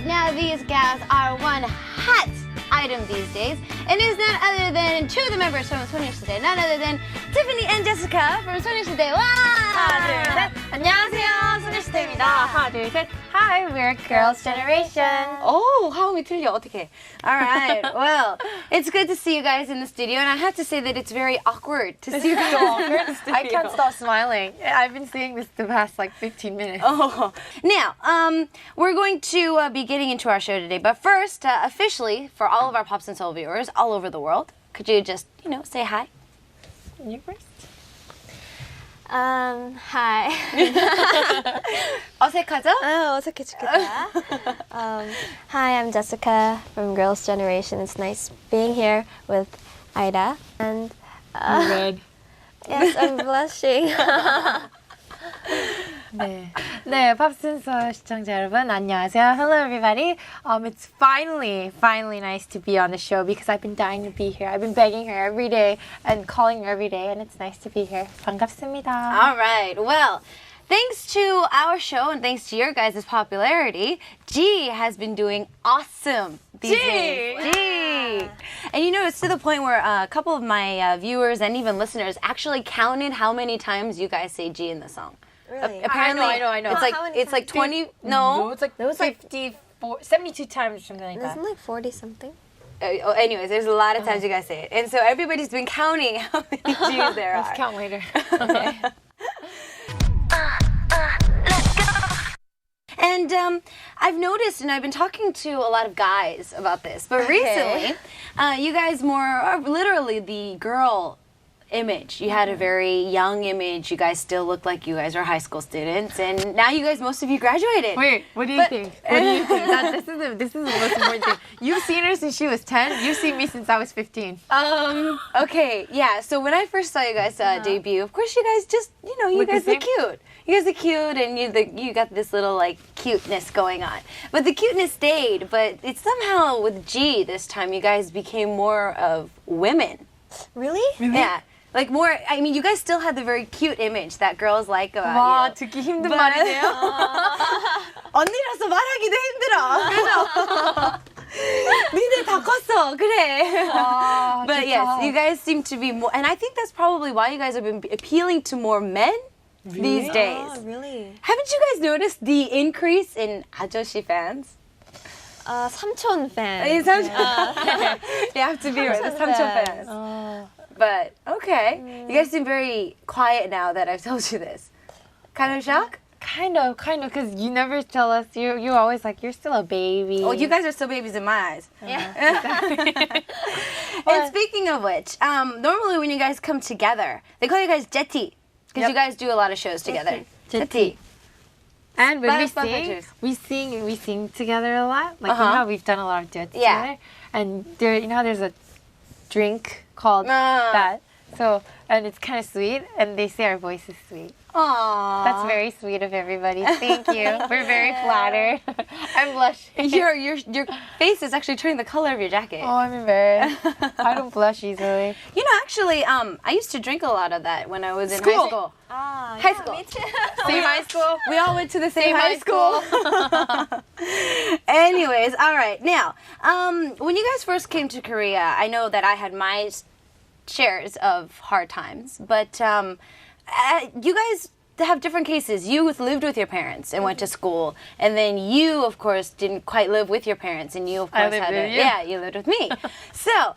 right, now these gals are one hot item these days, and is none other than two of the members from 소녀시대, none other than Tiffany and Jessica from 소녀시대. 와! 하나, 둘, 셋. 안녕하세요, 소녀시대입니다. 하나, 둘, 셋. Hi, we're Girls' Generation. Oh, 화음이 틀려. 어떡해. All right. Well, it's good to see you guys in the studio, and I have to say that it's very awkward to see you guys in the studio. I can't stop smiling. I've been saying this the past like 15 minutes. Oh. Now, we're going to be getting into our show today, but first, officially, for all of our Pops and Soul viewers all over the world, could you just, say hi? You first? Hi. 어색하죠? 어색해 죽겠다. Hi, I'm Jessica from Girls' Generation. It's nice being here with Ida. And red. yes, I'm blushing. 네, 팝센서 시청자 여러분, 안녕하세요. Hello, everybody. It's finally nice to be on the show because I've been dying to be here. I've been begging her every day and calling her every day, and it's nice to be here. 반갑습니다. All right. Well, thanks to our show and thanks to your guys' popularity, G has been doing awesome these days. G! And it's to the point where a couple of my viewers and even listeners actually counted how many times you guys say G in the song. Really? Apparently, I know. It's like 20. No, it's like 54, 72 times or something like that. Isn't like 40 something? Anyways, there's a lot of times you guys say it. And so everybody's been counting how many G's there are. Let's count later. Okay. And I've noticed, and I've been talking to a lot of guys about this, but recently, you guys are literally the girl image. You had a very young image. You guys still look like you guys are high school students, and now you guys, most of you graduated. Wait, what do you think? What do you think? This is the most important thing. You've seen her since she was 10. You've seen me since I was 15. Okay, yeah. So when I first saw you guys debut, of course you guys just, you guys look cute. You guys are cute, and you got this little like cuteness going on. But the cuteness stayed. But it's somehow with G this time, you guys became more of women. Really? Yeah. Like more, I mean, you guys still had the very cute image that girls like about 와, you. 듣기 힘든 말이네요. 언니라서 말하기도 힘들어. 그래서 니네 다 컸어. 그래. But yes, you guys seem to be more, and I think that's probably why you guys have been appealing to more men these days. Oh, really? Haven't you guys noticed the increase in 아저씨 fans? 삼촌 fan. You have to be right. The 삼촌 fans. But, okay. You guys seem very quiet now that I've told you this. Kind of shock? Kind of, because you never tell us. You're always like, you're still a baby. Oh, you guys are still babies in my eyes. Yeah. And speaking of which, normally when you guys come together, they call you guys Jetty. Because you guys do a lot of shows together. Jetty. And when Fun we sing together a lot. Like, how we've done a lot of duets together. And there, there's a drink called that. So, and it's kind of sweet, and they say our voice is sweet. Aww. That's very sweet of everybody. Thank you. We're very flattered. I'm blushing. Your face is actually turning the color of your jacket. Oh, I'm embarrassed. I don't blush easily. Actually, I used to drink a lot of that when I was in high school. High school. Me too. Same high school? We all went to the same high school. Anyways, all right. Now, when you guys first came to Korea, I know that I had my shares of hard times, but you guys have different cases. You lived with your parents and went to school, and then you, of course, didn't quite live with your parents, and you, of course, you lived with me. So,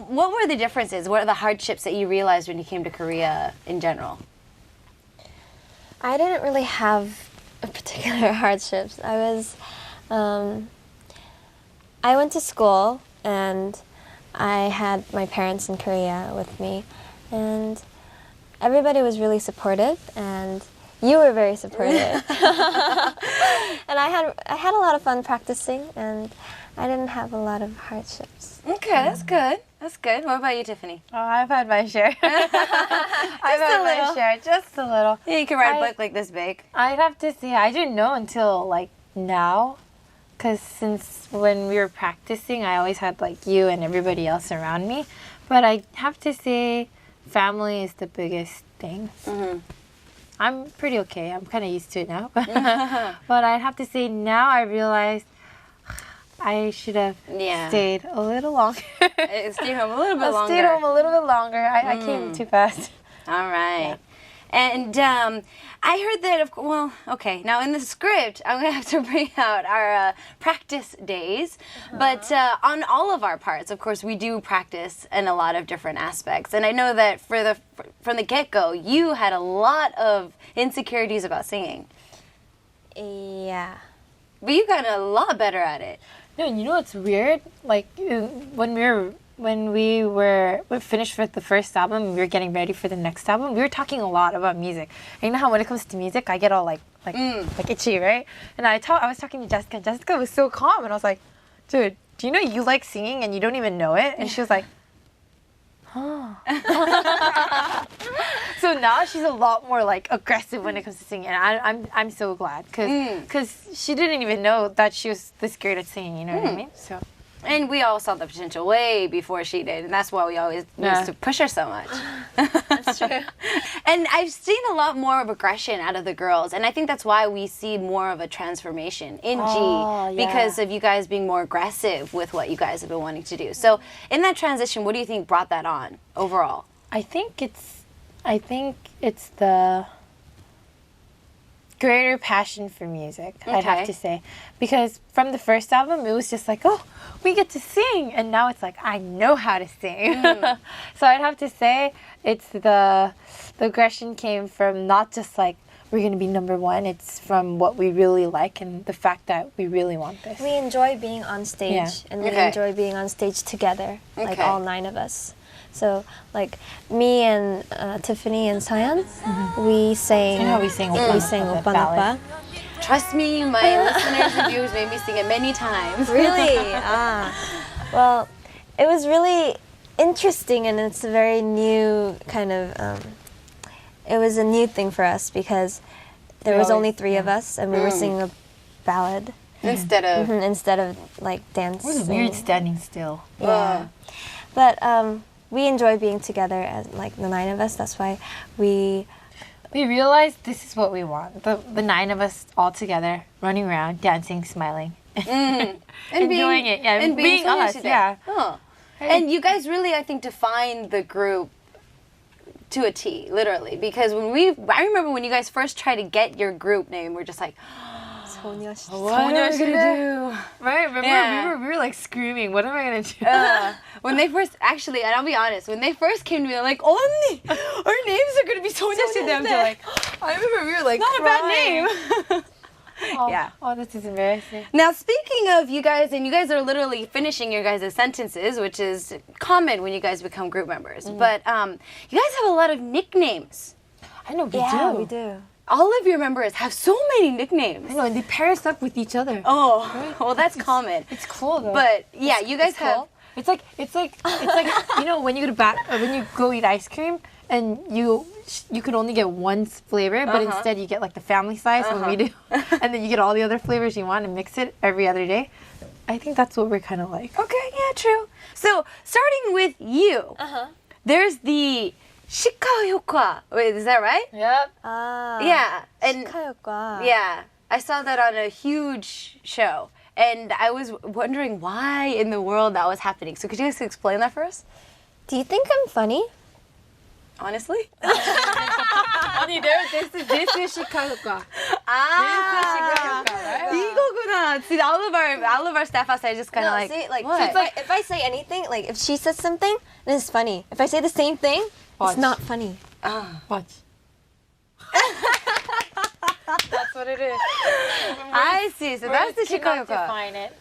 what were the differences? What are the hardships that you realized when you came to Korea in general? I didn't really have a particular hardships. I went to school, and I had my parents in Korea with me, and everybody was really supportive, and you were very supportive. And I had a lot of fun practicing, and I didn't have a lot of hardships. Okay, that's good. That's good. What about you, Tiffany? Oh, I've had my share. Just a little. Yeah, you can write a book like this big. I'd have to say, I didn't know until like now, because since when we were practicing, I always had like you and everybody else around me. But I have to say, family is the biggest thing. Mm-hmm. I'm pretty okay. I'm kind of used to it now. But I'd have to say now I realized I should have Yeah. stayed a little longer. Stay home a little bit I longer. stayed home a little bit longer. I came too fast. All right. And I heard that, well, okay, now in the script, I'm going to have to bring out our practice days. But on all of our parts, of course, we do practice in a lot of different aspects. And I know that from the get-go, you had a lot of insecurities about singing. Yeah. But you got a lot better at it. No, you know what's weird? Like when we were finished with the first album and we were getting ready for the next album, we were talking a lot about music. And you know how when it comes to music, I get all like itchy, right? And I was talking to Jessica, and Jessica was so calm, and I was like, dude, do you know you like singing and you don't even know it? And she was like, huh. So now she's a lot more like aggressive when it comes to singing, and I'm so glad because she didn't even know that she was this great at singing. You know what I mean? So. And we all saw the potential way before she did, and that's why we always used to push her so much. That's true. And I've seen a lot more of aggression out of the girls, and I think that's why we see more of a transformation in G, because of you guys being more aggressive with what you guys have been wanting to do. So in that transition, what do you think brought that on overall? I think it's the greater passion for music, I'd have to say. Because from the first album, it was just like, oh, we get to sing. And now it's like, I know how to sing. So I'd have to say it's the aggression came from not just like, we're going to be number one. It's from what we really like and the fact that we really want this. We enjoy being on stage, and we enjoy being on stage together, like all 9 of us. So, like, me and Tiffany and Sayan, we sang... You know how we sang Oppa Nappa. Trust me, my listeners and viewers made me sing it many times. Really? Well, it was really interesting, and it's a very new kind of... it was a new thing for us because there was only 3 of us, and we were singing a ballad. Instead of like, dancing. It was weird standing still. Yeah. But we enjoy being together as like the 9 of us. That's why we realized this is what we want. The 9 of us all together, running around, dancing, smiling, and enjoying it. Yeah, and being us. Yeah. Oh. And you guys really, I think, defined the group to a T, literally. Because I remember when you guys first tried to get your group name, we're just like, what are we gonna do? Right? Remember, we were like screaming, what am I gonna do? When they first, actually, and I'll be honest, when they first came to me, they're like, 언니, our names are gonna be 소녀시대. Like, I remember we were like, not crying. a bad name. Yeah. Oh, this is embarrassing. Now, speaking of you guys, and you guys are literally finishing your guys' sentences, which is common when you guys become group members. But you guys have a lot of nicknames. I know, we do. All of your members have so many nicknames. I know, and they pair us up with each other. Oh, well, that's common. It's cool though. But yeah, you guys have. Cool. It's like you know when you go eat ice cream and you could only get one flavor, but instead you get like the family size when we do, and then you get all the other flavors you want and mix it every other day. I think that's what we're kind of like. Okay, yeah, true. So starting with you, there's the 시카효과. Wait, is that right? Yep. Yeah. And 시카효과. yeah, I saw that on a huge show. And I was wondering why in the world that was happening. So could you guys explain that for us? Do you think I'm funny? Honestly? Honey, this is 시카효과. 이거구나. See, all of our staff outside just kind of like, see, like, what? if I say anything, like if she says something, then it's funny. If I say the same thing, it's not funny. Watch. That's what it is. I see. So that's the 시카효과. define it.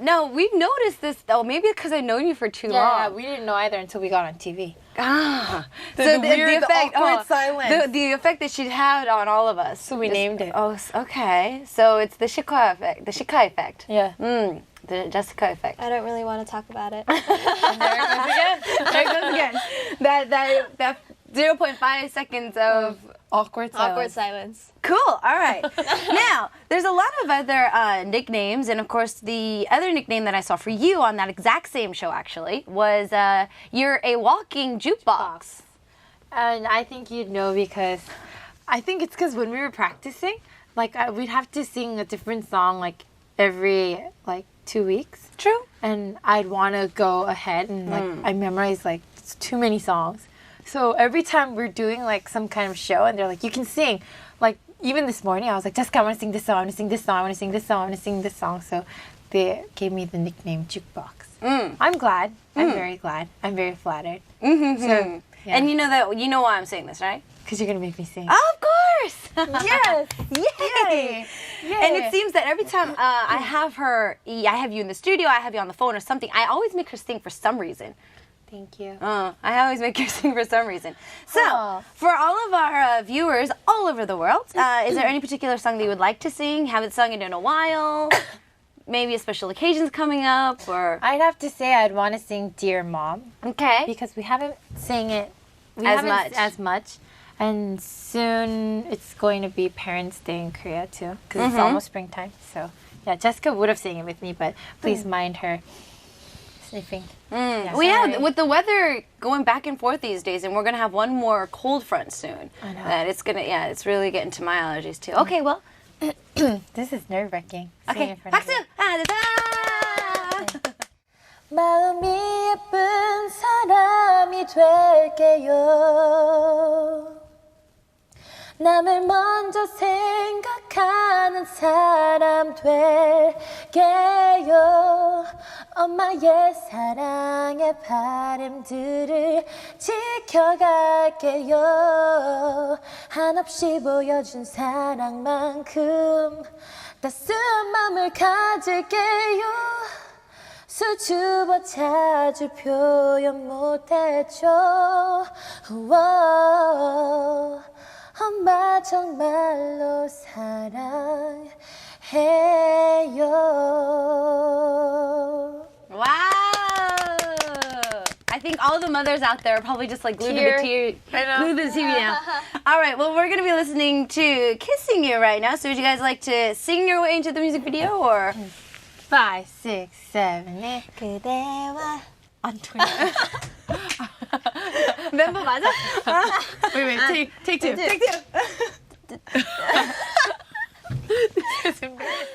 No, we've noticed this though. Maybe because I've known you for too Yeah, long. we didn't know either until we got on TV. So the awkward silence. The effect that she had on all of us. So we named it. Oh, okay. So it's the shika effect. The shika effect. Yeah. The Jessica effect. I don't really want to talk about it. There it goes again. That 0.5 seconds of Awkward silence. Awkward silence. Cool. All right. Now, there's a lot of other nicknames, and of course, the other nickname that I saw for you on that exact same show actually was you're a walking jukebox. And I think you'd know because I think it's because when we were practicing, like we'd have to sing a different song like every like 2 weeks. True. And I'd want to go ahead and like I memorized like too many songs. So every time we're doing like some kind of show and they're like, you can sing. Like even this morning I was like, Jessica, I want to sing this song, I want to sing this song, I want to sing this song, I want to sing this song. So they gave me the nickname Jukebox. I'm glad. I'm very glad. I'm very flattered. So, yeah. And you know why I'm saying this, right? Because you're going to make me sing. Of course! Yes! Yay! And it seems that every time I have you in the studio, I have you on the phone or something, I always make her sing for some reason. Thank you. I always make her sing for some reason. So, Aw. for all of our viewers all over the world, is there any particular song that you would like to sing? Haven't sung it in a while? Maybe a special occasion's coming up, or... I'd have to say I'd want to sing Dear Mom. Okay. Because we haven't sang it as much. And soon it's going to be Parents' Day in Korea too, because it's almost springtime. So yeah, Jessica would have sang it with me, but please mind her sniffing. Yeah, Well, with the weather going back and forth these days, and we're gonna have one more cold front soon. I know. That it's really getting to my allergies too. Okay, well, This is nerve-wracking. okay, 박수! 하나, 둘, 셋! 마음이 예쁜 사람이 될게요. 남을 먼저 생각하는 사람 될게요. 엄마의 사랑의 바람들을 지켜갈게요. 한없이 보여준 사랑만큼 따스한 마음을 가질게요. 수줍어 자주 표현 못했죠. 엄마 정말로 사랑해요. Wow! I think all the mothers out there are probably just like glued to the TV now. All right, well, we're going to be listening to Kissing You right now. So would you guys like to sing your way into the music video, or? 5, 6, 7, 8 그대와 안 통해. 멤버 맞아? Wait, take two. Take two. This is embarrassing.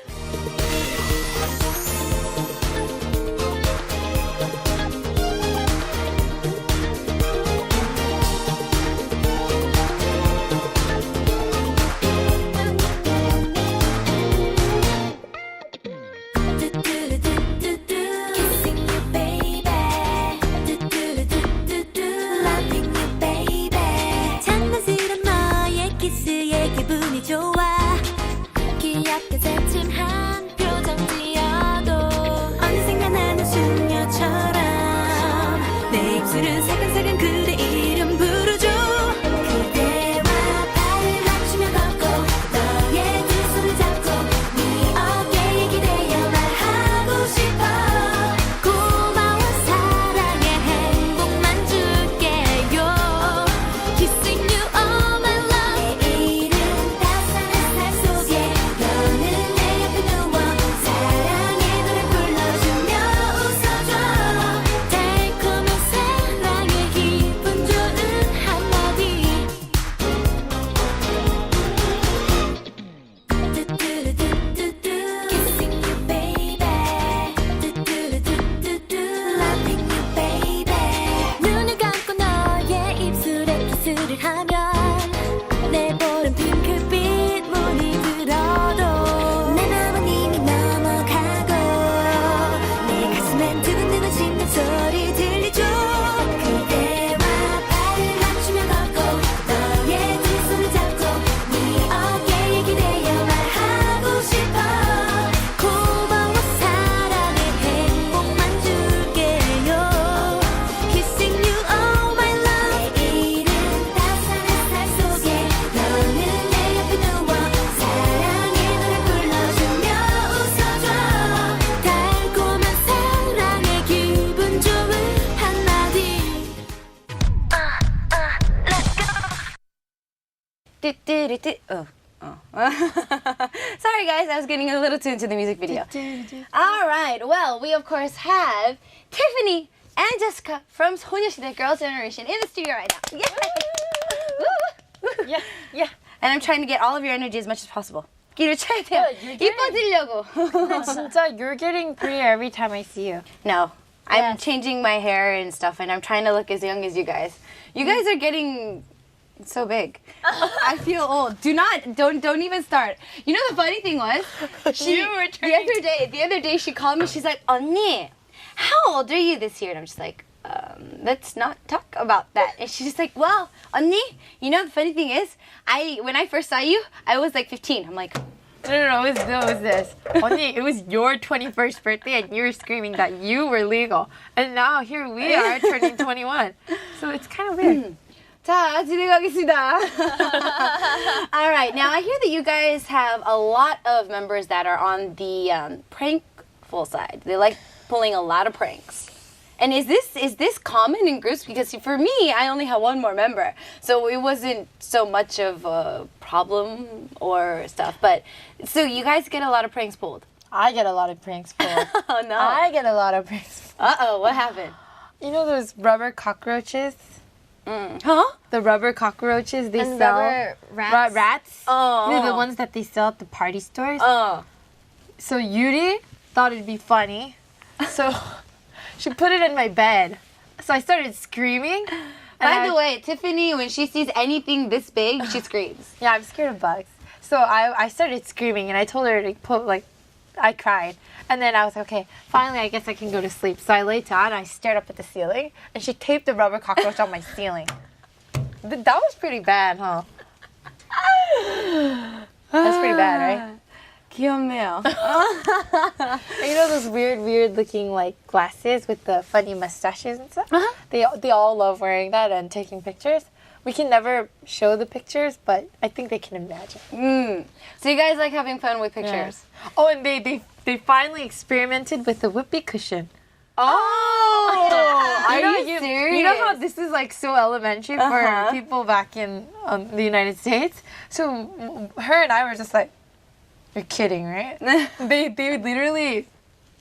Sorry guys, I was getting a little too into the music video. All right, well, we of course have Tiffany and Jessica from 소녀시대 Girls' Generation in the studio right now. Yay! Yeah. And I'm trying to get all of your energy as much as possible. 기를 쳐야 돼요. 이뻐지려고. 근데 진짜 you're getting prettier every time I see you. No. I'm Yes. changing my hair and stuff, and I'm trying to look as young as you guys. You guys are getting so big. I feel old. Don't even start. You know the funny thing was, the other day she called me. She's like, 언니, how old are you this year? And I'm just like, let's not talk about that. And she's just like, well, 언니, you know the funny thing is, when I first saw you, I was like 15. I'm like, No, it was this. Only it was your 21st birthday and you were screaming that you were legal. And now here we are turning 21. So it's kind of weird. 자, 진행하겠습니다. All right, now I hear that you guys have a lot of members that are on the prankful side. They like pulling a lot of pranks. And is this common in groups? Because for me, I only have one more member, so it wasn't so much of a problem or stuff. But so you guys get a lot of pranks pulled. I get a lot of pranks pulled. Oh no! I get a lot of pranks pulled. What happened? You know those rubber cockroaches? Huh? The rubber cockroaches they And sell. rubber rats. Rats? Oh. You know, the ones that they sell at the party stores? Oh. So Yuri thought it'd be funny. So she put it in my bed. So I started screaming. By the way, Tiffany, when she sees anything this big, she screams. Yeah, I'm scared of bugs. So I started screaming and I told her to I cried. And then I was like, okay, finally I guess I can go to sleep. So I laid down and I stared up at the ceiling and she taped the rubber cockroach on my ceiling. That was pretty bad, huh? That's pretty bad, right? 귀엽네요. You know those weird looking like glasses with the funny mustaches and stuff? Uh-huh. They all love wearing that and taking pictures. We can never show the pictures, but I think they can imagine. So you guys like having fun with pictures? Oh, and they finally experimented with the whoopee cushion. Oh! Are you serious? You know how this is like so elementary for people back in the United States? So her and I were just like, you're kidding, right? they literally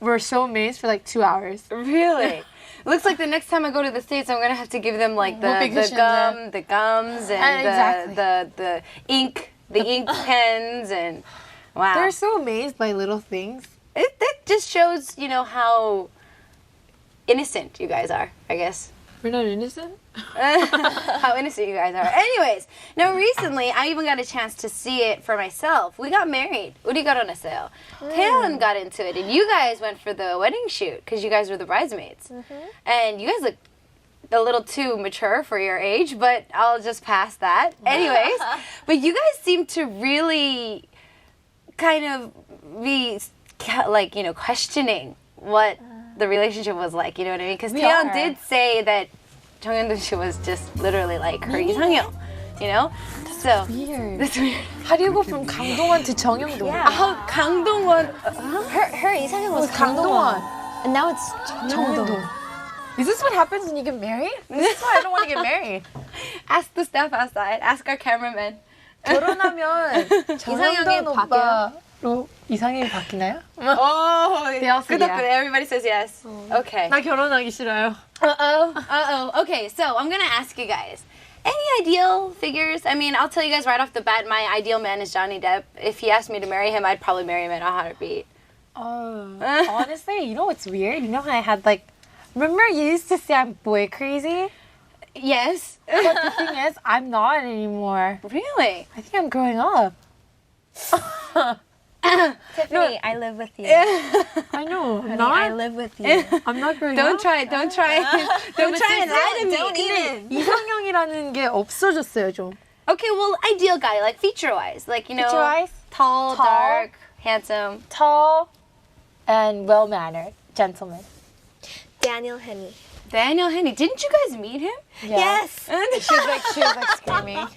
were so amazed for like 2 hours. Really? Looks like the next time I go to the States, I'm gonna have to give them like the gums and exactly. the ink pens and wow. They're so amazed by little things. That just shows, how innocent you guys are, I guess. We're not innocent? How innocent you guys are. Anyways, now recently I even got a chance to see it for myself. We got married. 우리 결혼했어요. 태연 got into it, and you guys went for the wedding shoot because you guys were the bridesmaids. And you guys look a little too mature for your age, but I'll just pass that. Anyways, but you guys seem to really kind of be like, questioning what the relationship was like, you know what I mean? Because Taeyeon did say that 정현돈 씨 was just literally like her 이상형, So Weird. that's weird. How do you go from 강동원 to 정영돈? Oh, 강동원. Her 이상형 was 강동원. And now it's 정영돈. Is this what happens when you get married? This is why I don't want to get married. Ask the staff outside. Ask our cameraman. 결혼하면 정영돈 오빠로 이상형이 바뀌나요? Oh, They all say good yeah. Everybody says yes. Okay. 나 결혼하기 싫어요. Uh-oh. Okay, so I'm going to ask you guys. Any ideal figures? I mean, I'll tell you guys right off the bat, my ideal man is Johnny Depp. If he asked me to marry him, I'd probably marry him in a heartbeat. Honestly, you know what's weird? You know how I had remember you used to say I'm boy crazy? Yes. But the thing is, I'm not anymore. Really? I think I'm growing up. Tiffany, I live with you. I know. I'm not. I live with you. I'm not growing Don't up. try and lie to me. Don't even. 이상형이라는 게 없어졌어요, 좀. Okay, well, ideal guy, like feature-wise. Like, Feature-wise? tall, dark, handsome. Tall and well-mannered gentleman. Daniel Henney. Daniel Henney. Didn't you guys meet him? Yeah. Yes. She was like screaming.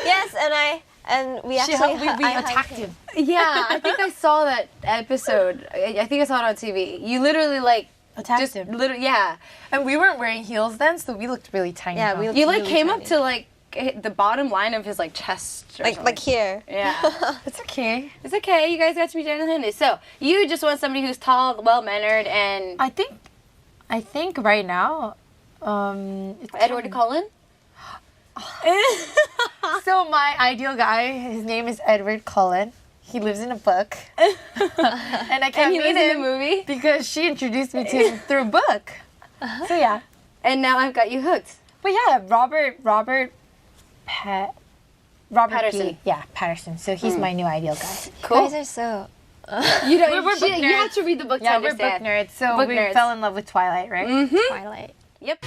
Yes, and we actually we I hugged attacked him. Yeah, I think I saw that episode. I think I saw it on TV. You literally Attacked him. Yeah. And we weren't wearing heels then, so we looked really tiny. Yeah, huh? we looked You really came up tiny. to the bottom line of his chest. Or like something. here. Yeah. It's okay. It's okay. You guys got to meet Daniel Henney. So you just want somebody who's tall, well-mannered, and I think right now, it's Edward Cullen. So my ideal guy, his name is Edward Cullen. he lives in a book. And I can't he meet lives in him the movie? because she introduced me to him through a book. So yeah. And now I've got you hooked. But yeah, Robert Patterson. P. Yeah, Patterson. So he's my new ideal guy. Cool. You guys are so. You don't. We're book you nerds. have to read the book to Yeah, we're book understand. nerds. So Book we nerds. fell in love with Twilight, right? Twilight. Yep.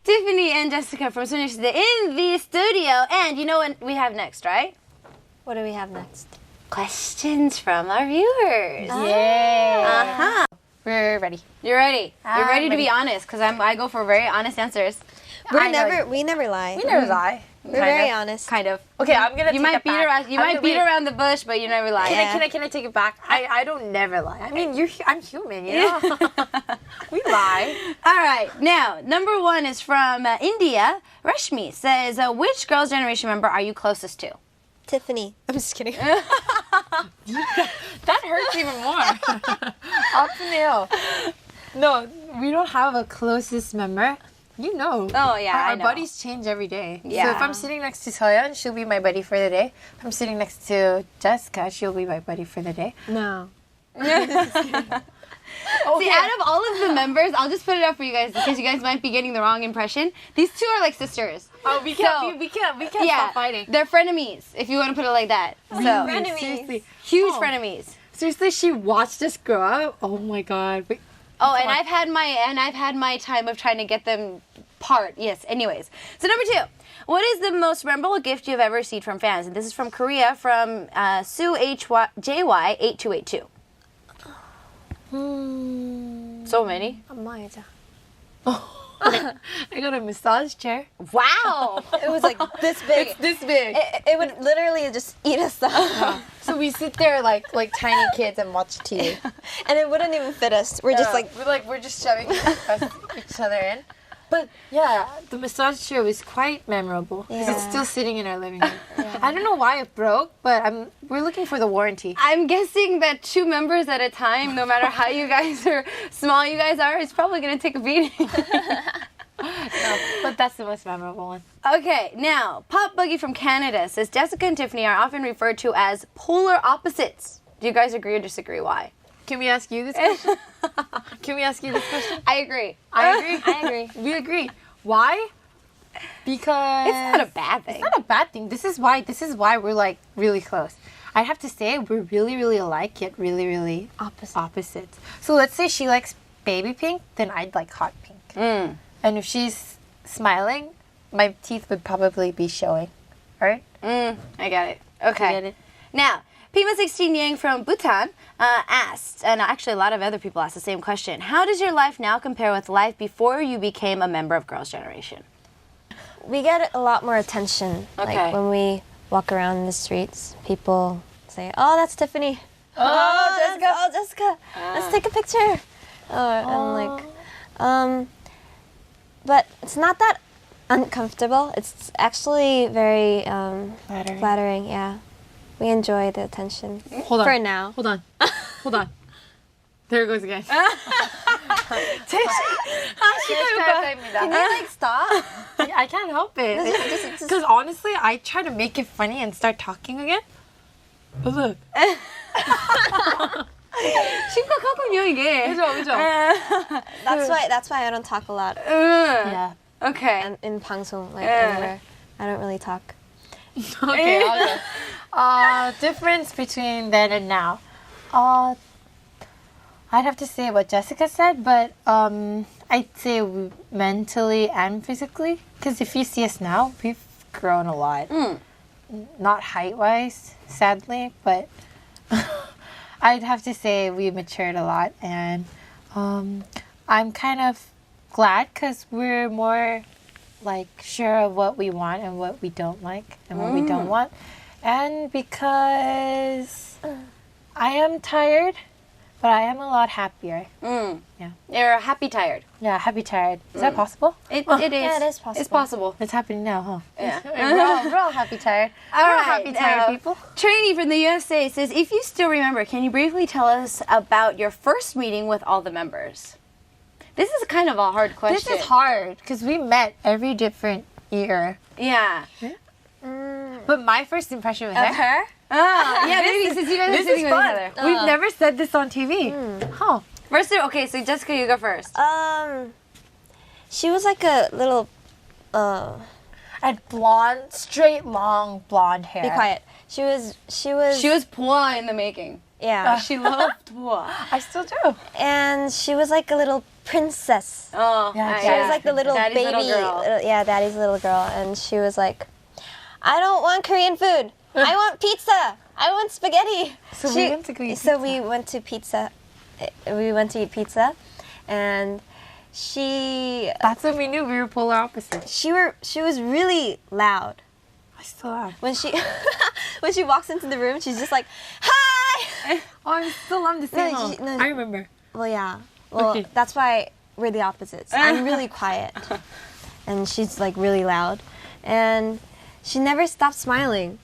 Tiffany and Jessica from Swedish today in the studio, and you know what we have next, right? What do we have next? Questions from our viewers. Yay. Uh-huh. We're ready. You're ready. You're I'm ready to ready. be honest, because I go for very honest answers. I know. We never lie. We never lie. We're very honest. Kind of. Okay, I'm gonna You take might it beat back. around. You I'm might gonna beat wait. around the bush, but you never lie. Can I take it back? I don't never lie. I mean, I'm human, you know. We lie. All right. Now, number one is from India. Rashmi says, "Which Girls' Generation member are you closest to?" Tiffany. I'm just kidding. That hurts even more. Up to Neil. No, we don't have a closest member. You know. Oh, yeah, I Our know. buddies change every day. Yeah. So if I'm sitting next to Soyeon, she'll be my buddy for the day. If I'm sitting next to Jessica, she'll be my buddy for the day. No. See, out of all of the members, I'll just put it up for you guys because you guys might be getting the wrong impression. These two are like sisters. Oh, we can't stop fighting. They're frenemies, if you want to put it like that. So frenemies. Seriously. huge Oh. frenemies. Seriously, she watched us grow up. Oh my god. Oh, and I've had my time of trying to get them part. Yes. Anyways, so number two, what is the most memorable gift you've ever received from fans? And this is from Korea, from Sue JY8282. So many. 엄마이자. I got a massage chair. Wow. It was like this big. This big. It would literally just eat us up. So we sit there like tiny kids and watch TV. And it wouldn't even fit us. We're just like, we're just shoving each other in. But yeah, the massage chair was quite memorable because it's Yeah. still sitting in our living room. I don't know why it broke, but we're looking for the warranty. I'm guessing that 2 members at a time, no matter how you guys are small you guys are, it's probably gonna take a beating. No, but that's the most memorable one. Okay, now Pop Boogie from Canada says Jessica and Tiffany are often referred to as polar opposites. Do you guys agree or disagree? Why? Can we ask you this question? Can we ask you this question? I agree. I agree. I agree. We agree. Why? Because It's not a bad thing. It's not a bad thing. This is why we're like really close. I have to say we're really, really alike, yet really, really opposites. So let's say she likes baby pink, then I'd like hot pink. And if she's smiling, my teeth would probably be showing. Right? I got it. Okay. Get it? Now, Pima16 Yang from Bhutan asked, and actually a lot of other people asked the same question, how does your life now compare with life before you became a member of Girls' Generation? we get a lot more attention. Okay. Like when we walk around the streets, people say, "Oh, that's Tiffany." Oh, Jessica. Oh, Jessica. Let's take a picture. And like, but it's not that uncomfortable. It's actually very flattering. Yeah, we enjoy the attention. Hold on. For now. Hold on. Hold on. There it goes again. Can you like stop? I can't help it. Just- Because honestly, I try to make it funny and start talking again. But look. 심각하군요 이게. 그죠. That's why I don't talk a lot Yeah. Okay. and in 방송, like anywhere. I don't really talk. Okay, I'll go. Difference between then and now. I'd have to say what Jessica said, but I'd say mentally and physically. Because if you see us now, we've grown a lot. Not height-wise, sadly, but I'd have to say we matured a lot. And I'm kind of glad because we're more like sure of what we want and what we don't like and what we don't want. And because I am tired, but I am a lot happier. Yeah. You're happy tired. Yeah, happy tired. Is that possible? It is. Yeah, it is possible. It's possible. It's happening now, huh? Yeah. We're all happy tired. All We're all right, happy tired now, people. Trainee from the USA says, if you still remember, can you briefly tell us about your first meeting with all the members? This is kind of a hard question. This is hard because we met every different year. Yeah. But my first impression with Of her. her? Oh, yeah, maybe since you guys are This sitting is with each fun. other. We've never said this on TV. Huh. First, okay, so Jessica, you go first. She was like a little. And blonde, straight, long blonde hair. Be quiet. She was. She was poor in the making. Yeah. She loved poor. I still do. And she was like a little princess. Oh, Yeah, She was like the little Daddy's baby. little girl. Yeah, daddy's little girl. And she was like, I don't want Korean food. I want pizza. I want spaghetti. So we went to go eat So we went to pizza. We went to eat pizza. And she That's when we knew we were polar opposites. she was really loud. I still am. When she when she walks into the room, she's just like, "Hi." Oh, I still am the same. No. I remember. Well, yeah. Well, Okay. that's why we're the opposites. I'm really quiet, and she's like really loud, and she never stops smiling.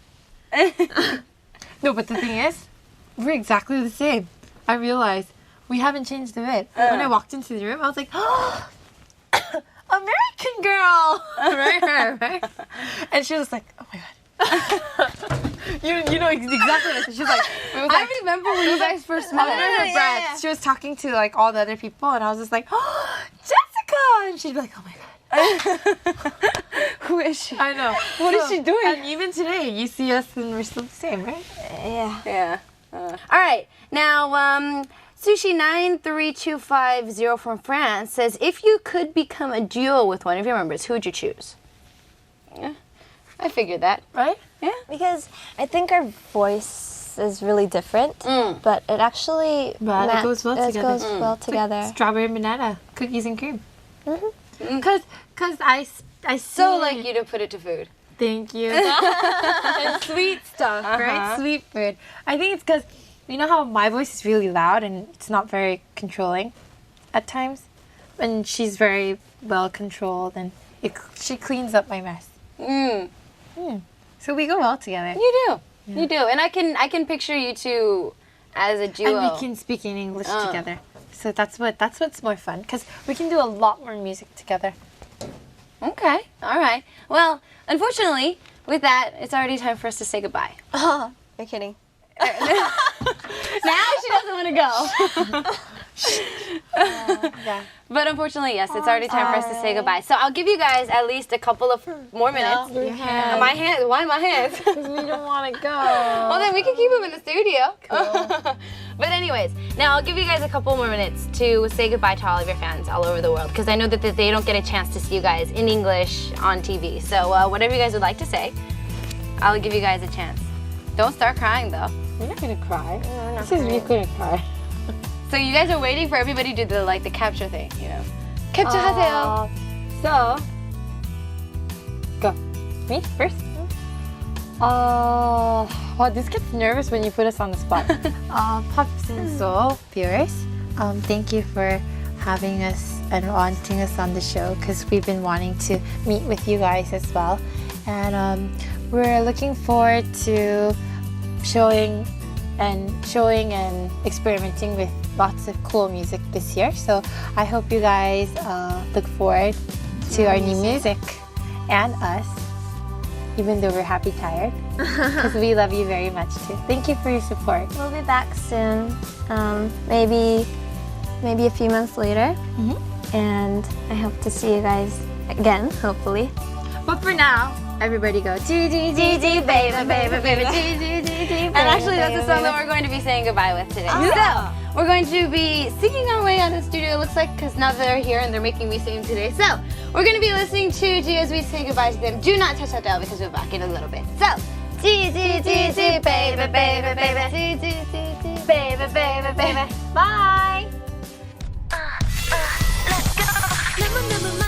No, but the thing is, we're exactly the same. I realized we haven't changed a bit. When I walked into the room, I was like, oh, American girl! right? And she was like, oh my God. you know exactly what she's like. It was I like remember when you guys first under met. her breath. yeah. She was talking to like all the other people, and I was just like, oh, Jessica! And she'd be like, oh my God. Who is she? I know. What is she doing? And even today, you see us and we're still the same, right? Yeah. Yeah. All right. Now, Sushi93250 from France says, if you could become a duo with one of your members, who would you choose? Yeah, I figured that. Right? Yeah. Because I think our voice is really different, but it actually But it goes well together. goes well together. Strawberry and banana, cookies and cream. Mm-hmm. Cause I So see- like you to put it to food. Thank you. And sweet stuff, right? Sweet food. I think it's because you know how my voice is really loud and it's not very controlling at times, and she's very well controlled and she cleans up my mess. So we go well together. You do. You do. And I can picture you two as a duo. And we can speak in English together. So that's what's more fun because we can do a lot more music together. Okay. All right. Well, unfortunately, with that, it's already time for us to say goodbye. Oh, you're kidding. Now she doesn't want to go. Yeah. But unfortunately, yes, it's already time for us to say goodbye. So I'll give you guys at least a couple of more minutes. Your hand. My hands. Why my hands? Because we don't want to go. Well, then we can keep them in the studio. But anyways, now I'll give you guys a couple more minutes to say goodbye to all of your fans all over the world because I know that they don't get a chance to see you guys in English on TV. So whatever you guys would like to say, I'll give you guys a chance. Don't start crying though. We're not gonna cry. This is me gonna cry. So you guys are waiting for everybody to do the capture thing, you know? capture하세요. So, go. Me first? Wow, this gets nervous when you put us on the spot. Pops and Seoul viewers, thank you for having us and wanting us on the show because we've been wanting to meet with you guys as well. And we're looking forward to showing and experimenting with lots of cool music this year. So I hope you guys look forward to our new music and us, even though we're happy tired, because we love you very much too. Thank you for your support. We'll be back soon. Maybe a few months later. And I hope to see you guys again, hopefully. But for now, everybody go G, baby, baby, baby, G. And actually, that's the song that we're going to be saying goodbye with today. So, we're going to be singing our way out of the studio, it looks like, because now that they're here and they're making me sing today. So, we're going to be listening to G as we say goodbye to them. Do not touch that dial because we're back in a little bit. So, G, baby, baby, baby, G, baby, baby, baby. Bye! Let's go.